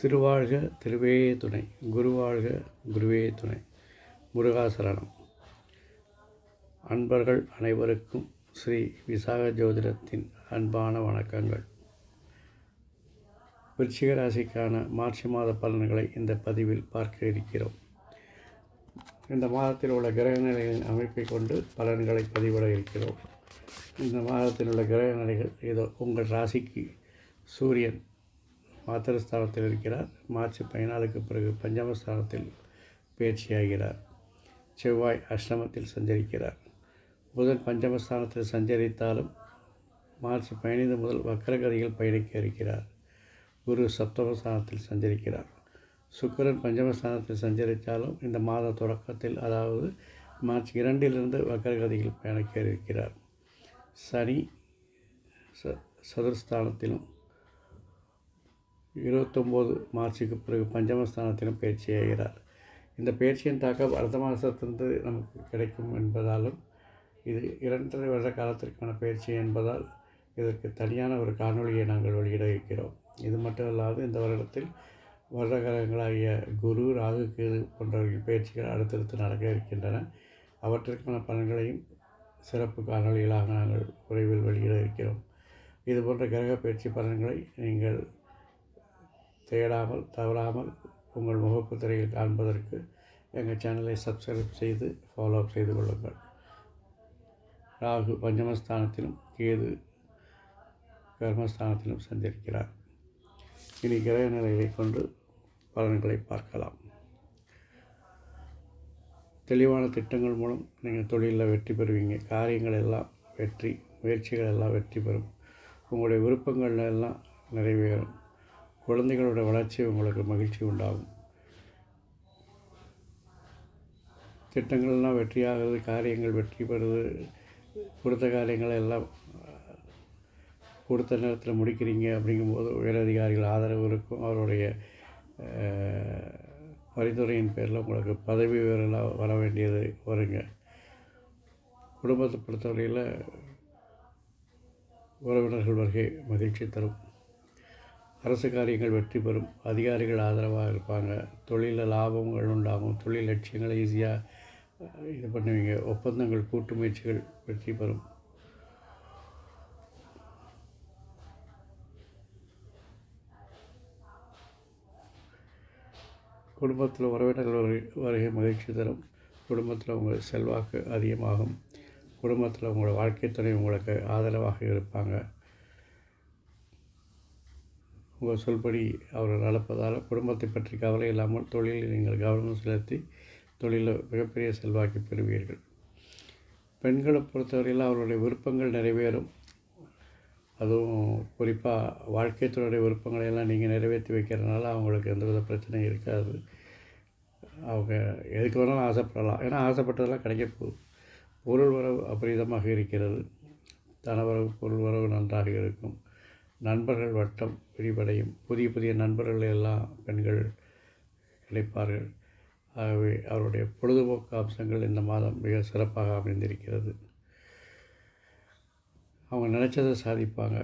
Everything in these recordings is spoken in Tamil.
திருவாழ்க திருவே துணை, குருவாழ்க குருவே துணை. முருகாசரணம். அன்பர்கள் அனைவருக்கும் ஸ்ரீ விசாக ஜோதிடத்தின் அன்பான வணக்கங்கள். விருச்சிக ராசிக்கான மார்ச் மாத பலன்களை இந்த பதிவில் பார்க்க இருக்கிறோம். இந்த மாதத்தில் உள்ள கிரக நிலைகளின் அமைப்பை கொண்டு பலன்களை பதிவிட இருக்கிறோம். இந்த மாதத்தில் உள்ள கிரக நிலைகள் இதோ. உங்கள் ராசிக்கு சூரியன் மாத்திரஸ்தானத்தில் இருக்கிறார். மார்ச் 14க்கு பிறகு பஞ்சமஸ்தானத்தில் பயிற்சியாகிறார். செவ்வாய் அஷ்டமத்தில் சஞ்சரிக்கிறார். புதன் பஞ்சமஸ்தானத்தில் சஞ்சரித்தாலும் மார்ச் 15 முதல் வக்கரகதியில் பயணிக்க இருக்கிறார். குரு சப்தமஸ்தானத்தில் சஞ்சரிக்கிறார். சுக்கிரன் பஞ்சமஸ்தானத்தில் சஞ்சரித்தாலும் இந்த மாத தொடக்கத்தில், அதாவது மார்ச் 2 வக்கரகதியில் பயணிக்க இருக்கிறார். சனி சதுர்ஸ்தானத்திலும் 29 மார்ச்சுக்கு பிறகு பஞ்சமஸ்தானத்திலும் பயிற்சியாகிறார். இந்த பயிற்சியின் தாக்கம் அடுத்த மாதத்திலிருந்து நமக்கு கிடைக்கும் என்பதாலும், இது 2.5 வருட காலத்திற்கான பயிற்சி என்பதால் இதற்கு தனியான ஒரு காணொலியை நாங்கள் வெளியிட இருக்கிறோம். இது மட்டும் இல்லாது இந்த வருடத்தில் வருட கிரகங்களாகிய குரு, ராகு, கேது போன்றவர்களின் பயிற்சிகள் அடுத்தடுத்து நடக்க இருக்கின்றன. அவற்றிற்கான பலன்களையும் சிறப்பு காணொலிகளாக நாங்கள் விரைவில் வெளியிட இருக்கிறோம். இதுபோன்ற கிரக பயிற்சி பலன்களை நீங்கள் தேடாமல் தவறாமல் உங்கள் முகப்பு திரையில் காண்பதற்கு எங்கள் சேனலை சப்ஸ்கிரைப் செய்து ஃபாலோ அப் செய்து கொள்ளுங்கள். ராகு பஞ்சமஸ்தானத்திலும் கேது கர்மஸ்தானத்திலும் சஞ்சரிக்கிறார். இனி கிரக நிலையை கொண்டு பலன்களை பார்க்கலாம். தெளிவான திட்டங்கள் மூலம் நீங்கள் தொழிலில் வெற்றி பெறுவீங்க. காரியங்கள் எல்லாம் வெற்றி, முயற்சிகள் எல்லாம் வெற்றி பெறும். உங்களுடைய விருப்பங்கள் எல்லாம் நிறைவேறும். குழந்தைகளோட வளர்ச்சி உங்களுக்கு மகிழ்ச்சி உண்டாகும். திட்டங்கள்லாம் வெற்றியாகிறது, காரியங்கள் வெற்றி பெறுது. கொடுத்த காரியங்களை எல்லாம் கொடுத்த நேரத்தில் முடிக்கிறீங்க. அப்படிங்கும்போது உயரதிகாரிகள் ஆதரவு இருக்கும். அவருடைய பரிந்துரையின் பேரில் உங்களுக்கு பதவி உயர்வெல்லாம் வர வேண்டியது வருங்க. குடும்பத்தை பொறுத்தவரையில் உறவினர்கள் வருகை மகிழ்ச்சி தரும். அரசு காரியங்கள் வெற்றி பெறும். அதிகாரிகள் ஆதரவாக இருப்பாங்க. தொழிலில் லாபங்கள் உண்டாகும். தொழில் லட்சியங்களை ஈஸியாக இது பண்ணுவீங்க. ஒப்பந்தங்கள், கூட்டு முயற்சிகள் வெற்றி பெறும். குடும்பத்தில் உறவினர்கள் வருகை மகிழ்ச்சி தரும். குடும்பத்தில் உங்கள் செல்வாக்கு அதிகமாகும். குடும்பத்தில் உங்களோட வாழ்க்கை துணை உங்களுக்கு ஆதரவாக இருப்பாங்க. உங்கள் சொல்படி அவர்கள் நடப்பதால் குடும்பத்தை பற்றி கவலை இல்லாமல் தொழிலில் நீங்கள் கவனம் செலுத்தி தொழிலில் மிகப்பெரிய செல்வாக்கை பெறுவீர்கள். பெண்களை பொறுத்தவரையில் அவர்களுடைய விருப்பங்கள் நிறைவேறும். அதுவும் குறிப்பாக வாழ்க்கை துறையுடைய விருப்பங்களை எல்லாம் நீங்கள் நிறைவேற்றி வைக்கிறதுனால அவங்களுக்கு எந்தவித பிரச்சனையும் இருக்காது. அவங்க எதுக்கு வேணாலும் ஆசைப்படலாம். ஏன்னா ஆசைப்பட்டதெல்லாம் கிடைக்க போகுது. பொருள் வரவு அபரிதமாக இருக்கிறது. தனவரவு, பொருள் வரவு நன்றாக இருக்கும். நண்பர்கள் வட்டம் விரிவடையும். புதிய புதிய நண்பர்கள் எல்லாம் பெண்கள் கிடைப்பார்கள். ஆகவே அவருடைய பொழுதுபோக்கு அம்சங்கள் இந்த மாதம் மிக சிறப்பாக அமைந்திருக்கிறது. அவங்க நினச்சதை சாதிப்பாங்க.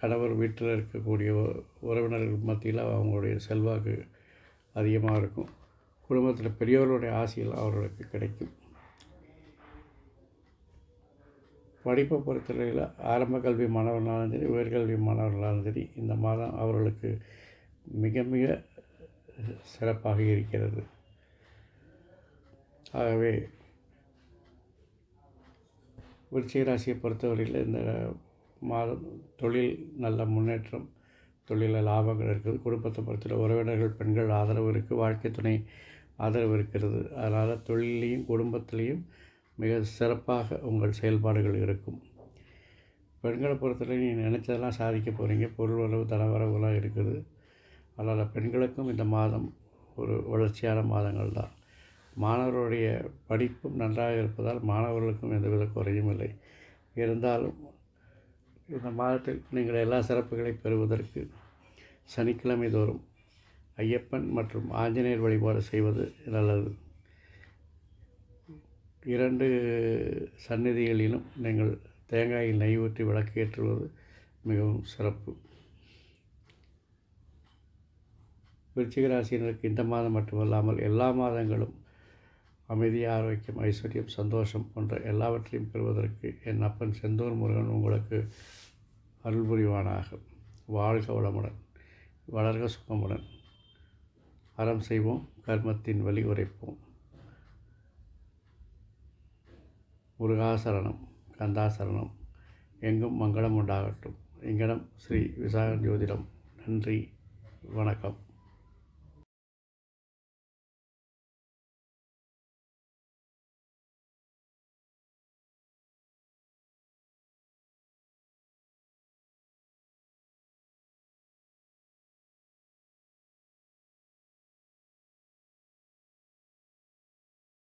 கணவர் வீட்டில் இருக்கக்கூடிய உறவினர்கள் மத்தியில் அவங்களுடைய செல்வாக்கு அதிகமாக இருக்கும். குடும்பத்தில் பெரியவர்களுடைய ஆசைகள் அவர்களுக்கு கிடைக்கும். படிப்பை பொறுத்தவரையில் ஆரம்ப கல்வி மாணவர்களாலும் சரி, உயர்கல்வி மாணவர்களாலும் சரி, இந்த மாதம் அவர்களுக்கு மிக மிக சிறப்பாக இருக்கிறது. ஆகவே விருச்சிக ராசியை பொறுத்தவரையில் இந்த மாதம் தொழில் நல்ல முன்னேற்றம், தொழிலில் லாபங்கள் இருக்குது. குடும்பத்தை பொறுத்தவரை உறவினர்கள், பெண்கள் ஆதரவு இருக்குது. வாழ்க்கை துணை ஆதரவு இருக்கிறது. அதனால் தொழிலையும் குடும்பத்திலையும் மிக சிறப்பாக உங்கள் செயல்பாடுகள் இருக்கும். பெண்களை பொறுத்தவரை நீங்கள் நினச்சதெல்லாம் சாதிக்க போகிறீங்க. பொருள் வரவு, தனவரவுலாம் இருக்குது. அதனால் பெண்களுக்கும் இந்த மாதம் ஒரு வளர்ச்சியான மாதங்கள் தான். மாணவர்களுடைய படிப்பும் நன்றாக இருப்பதால் மாணவர்களுக்கும் எந்தவித குறையும் இல்லை. இருந்தாலும் இந்த மாதத்தில் நீங்கள் எல்லா சிறப்புகளை பெறுவதற்கு சனிக்கிழமை தோறும் ஐயப்பன் மற்றும் ஆஞ்சநேயர் வழிபாடு செய்வது நல்லது. 2 சந்நிதிகளிலும் நீங்கள் தேங்காயில் நெய் ஊற்றி விளக்கு ஏற்றுவது மிகவும் சிறப்பு. விருச்சிக ராசியினருக்கு இந்த மாதம் மட்டுமல்லாமல் எல்லா மாதங்களும் அமைதி, ஆரோக்கியம், ஐஸ்வர்யம், சந்தோஷம் போன்ற எல்லாவற்றையும் பெறுவதற்கு என் அப்பன் செந்தூர் முருகன் உங்களுக்கு அருள் புரிவானாக. வாழ்க வளமுடன், வளர்க சுகமுடன். அறம் செய்வோம், கர்மத்தின் வழி உரைப்போம். முருகாசரணம், கந்தாசரணம். எங்கும் மங்களம் உண்டாகட்டும். இங்கனம் ஸ்ரீ விசாகன் ஜோதிடம். நன்றி, வணக்கம்.